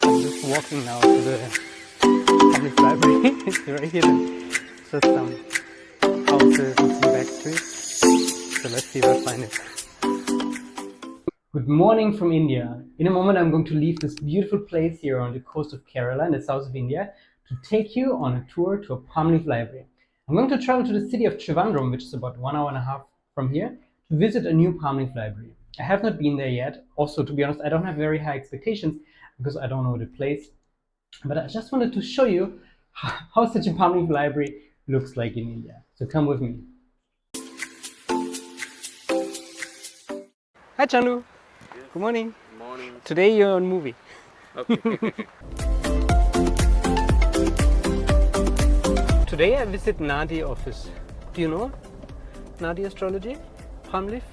I'm just walking now to the public library. It's right here. It's just some houses and some back streets. So let's see if I find it. Good morning from India. In a moment I'm going to leave this beautiful place here on the coast of Kerala in the south of India to take you on a tour to a PalmLeaf library. I'm going to travel to the city of Trivandrum, which is about 1.5 hours from here, to visit a new PalmLeaf library. I have not been there yet. Also, to be honest, I don't have very high expectations because I don't know the place. But I just wanted to show you how such a PalmLeaf library looks like in India. So come with me. Hi Chandu. Good morning. Good morning. Today you're on movie. Okay. Today I visit Nadi office. Do you know Nadi astrology? PalmLeaf?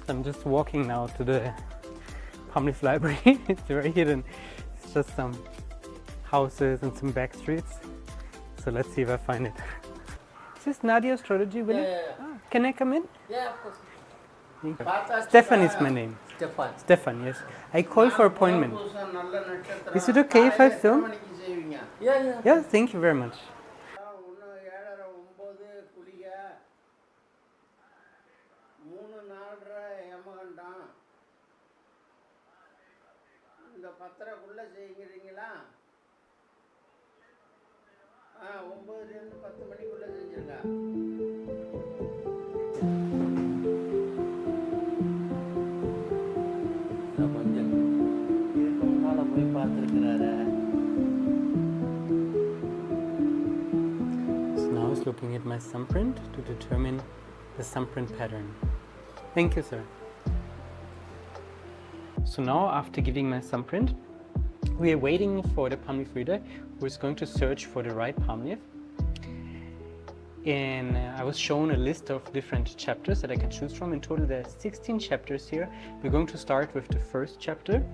I'm just walking now to the PalmLeaf library. It's very hidden. It's just some houses and some back streets. So let's see if I find it. Is this Nadi astrology? Yeah. Ah, can I come in? Yeah, of course. Stefan is my name. Stefan, yes. I called for appointment. Is it okay if I film? Yeah. Yeah, thank you very much. So now I was looking at my thumbprint to determine the thumbprint pattern. Thank you, sir. So now, after giving my thumbprint, we are waiting for the PalmLeaf reader who is going to search for the right PalmLeaf. And I was shown a list of different chapters that I can choose from. In total there are 16 chapters here. We're going to start with the first chapter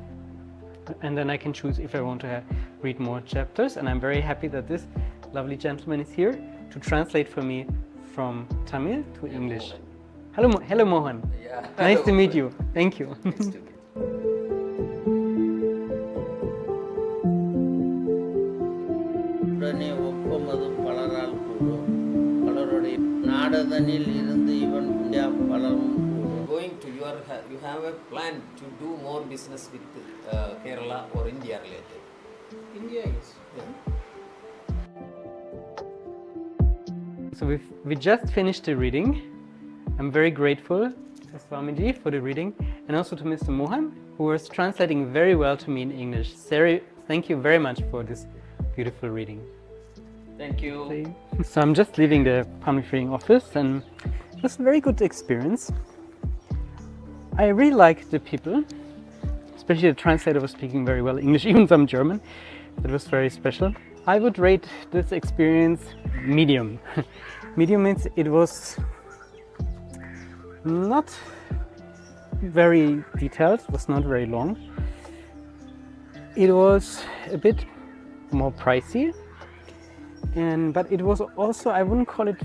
and then I can choose if I want to read more chapters. And I'm very happy that this lovely gentleman is here to translate for me from Tamil to English. Hello Mohan. Yeah. Nice to meet you. Thank you. Going to you have a plan to do more business with Kerala or India related? India is. So we just finished the reading. I'm very grateful to Swamiji for the reading and also to Mr. Mohan, who was translating very well to me in English. Sari, thank you very much for this beautiful reading. Thank you. So I'm just leaving the PalmLeaf reading office and it was a very good experience. I really liked the people, especially the translator was speaking very well English, even some German. It was very special. I would rate this experience medium. Medium means it was not very detailed, it was not very long. It was a bit more pricey, but it was also, I wouldn't call it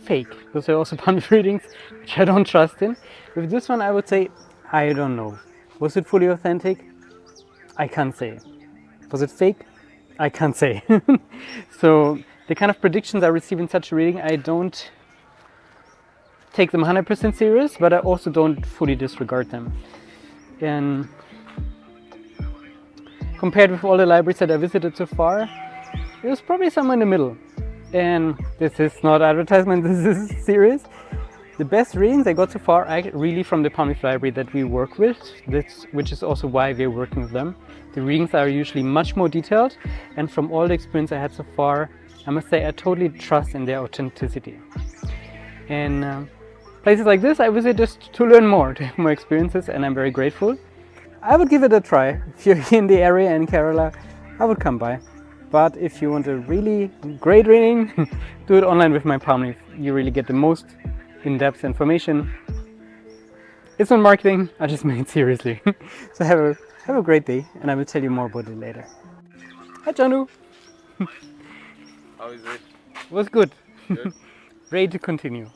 fake, because there are also PalmLeaf readings which I don't trust in. With this one I would say, I don't know. Was it fully authentic? I can't say. Was it fake? I can't say. So the kind of predictions I receive in such a reading, I don't take them 100% serious, but I also don't fully disregard them. And compared with all the libraries that I visited so far, it was probably somewhere in the middle. And this is not advertisement, this is serious. The best readings I got so far are really from the PalmLeaf library that we work with, which is also why we're working with them. The readings are usually much more detailed, and from all the experience I had so far, I must say I totally trust in their authenticity. And places like this I visit just to learn more, to have more experiences, and I'm very grateful. I would give it a try. If you're in the area in Kerala, I would come by. But if you want a really great reading, do it online with MyPalmLeaf. You really get the most in-depth information. It's not marketing, I just mean it seriously. So have a great day, and I will tell you more about it later. Hi Chandu! How is it? It was good. Good. ready to continue.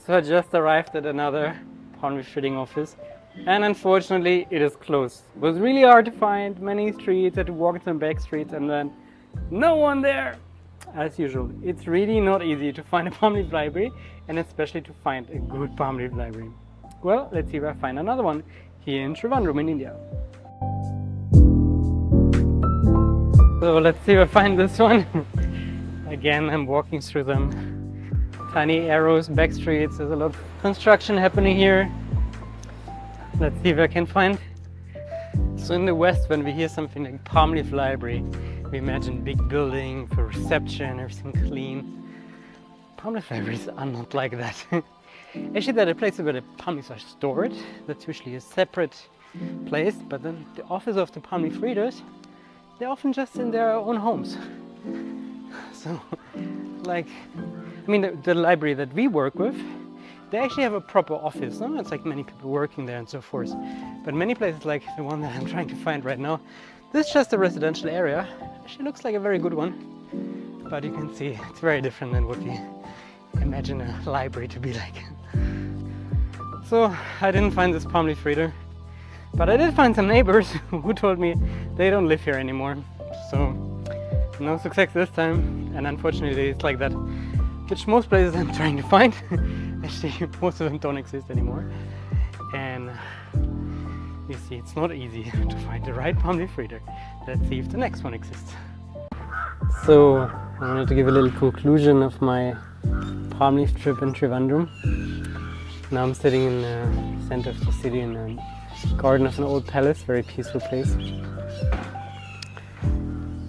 So I just arrived at another PalmLeaf reading office, and unfortunately it is closed. It was really hard to find, many streets, I had to walk some back streets, and then no one there. As usual, it's really not easy to find a PalmLeaf library, and especially to find a good PalmLeaf library. Well, let's see if I find another one here in Trivandrum in India. So let's see if I find this one. Again, I'm walking through them. Tiny arrows, back streets, there's a lot of construction happening here. Let's see if I can find. So in the West, when we hear something like PalmLeaf library, we imagine big building for reception, everything clean. PalmLeaf libraries are not like that. Actually, there are places where the PalmLeafs are stored. That's usually a separate place, but then the office of the PalmLeaf readers, they're often just in their own homes. So, like, I mean, the library that we work with, they actually have a proper office. No? It's like many people working there and so forth. But many places, like the one that I'm trying to find right now, this is just a residential area. Actually looks like a very good one. But you can see it's very different than what we imagine a library to be like. So I didn't find this PalmLeaf reader. But I did find some neighbors who told me they don't live here anymore. So no success this time. And unfortunately it's like that. Which most places I'm trying to find. Actually, most of them don't exist anymore. And you see, it's not easy to find the right PalmLeaf reader. Let's see if the next one exists. So, I wanted to give a little conclusion of my PalmLeaf trip in Trivandrum. Now I'm sitting in the center of the city in the garden of an old palace, very peaceful place.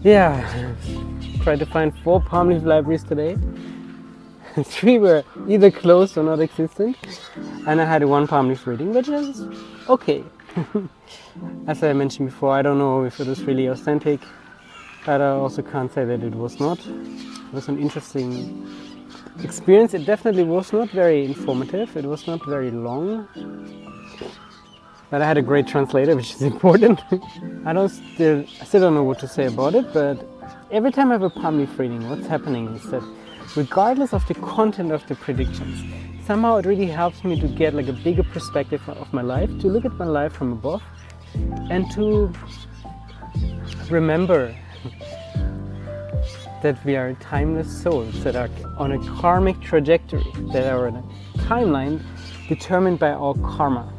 Yeah, I've tried to find 4 PalmLeaf libraries today. 3 were either closed or not existent, and I had 1 PalmLeaf reading, which is okay. As I mentioned before, I don't know if it was really authentic, but I also can't say that it was not. It was an interesting experience. It definitely was not very informative, it was not very long, but I had a great translator, which is important. I still don't know what to say about it, but every time I have a PalmLeaf reading, what's happening is that regardless of the content of the predictions, somehow it really helps me to get like a bigger perspective of my life, to look at my life from above and to remember that we are timeless souls that are on a karmic trajectory, that are on a timeline determined by our karma,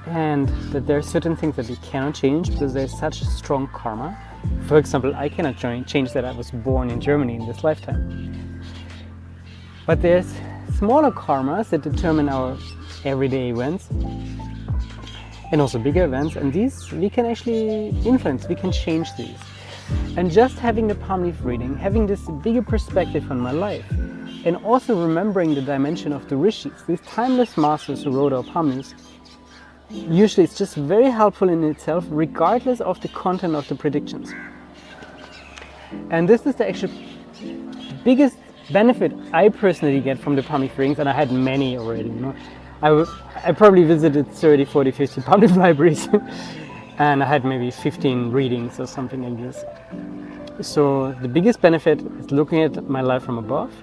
and that there are certain things that we cannot change because there's such strong karma. For example, I cannot change that I was born in Germany in this lifetime. But there's smaller karmas that determine our everyday events and also bigger events, and these we can actually influence, we can change these. And just having the PalmLeaf reading, having this bigger perspective on my life, and also remembering the dimension of the rishis, these timeless masters who wrote our PalmLeafs, usually it's just very helpful in itself, regardless of the content of the predictions. And this is the actual biggest benefit I personally get from the PalmLeaf readings, and I had many already. You know, I probably visited 30, 40, 50 PalmLeaf libraries, and I had maybe 15 readings or something like this. So the biggest benefit is looking at my life from above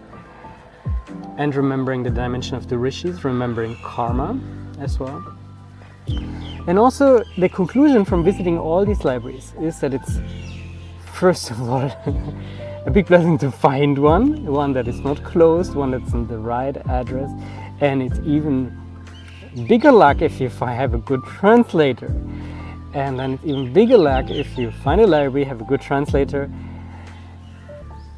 and remembering the dimension of the rishis, remembering karma as well. And also the conclusion from visiting all these libraries is that it's, first of all, a big blessing to find one that is not closed, one that's in the right address, and it's even bigger luck if you have a good translator. And then it's even bigger luck if you find a library, have a good translator,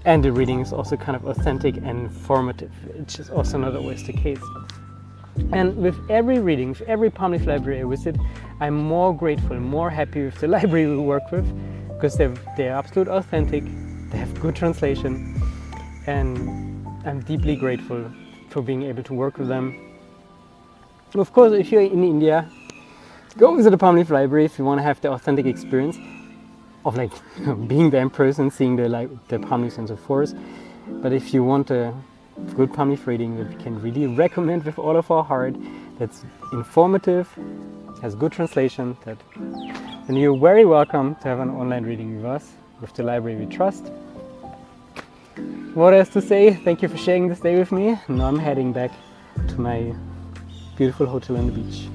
and the reading is also kind of authentic and informative, which is also not always the case. And with every reading, with every PalmLeaf library I visit, I'm more grateful, more happy with the library we work with, because they're absolute authentic, they have good translation, and I'm deeply grateful for being able to work with them. Of course, if you're in India, go visit a PalmLeaf library if you want to have the authentic experience of like being there in person, seeing the PalmLeafs and so forth. But if you want a good PalmLeaf reading that we can really recommend with all of our heart, that's informative, has good translation, that then you're very welcome to have an online reading with us, with the library we trust. What else to say? Thank you for sharing this day with me. Now I'm heading back to my beautiful hotel on the beach.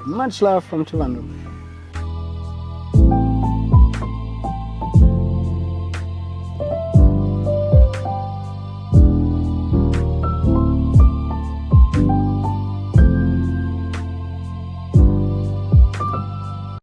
Much love from Trivandrum.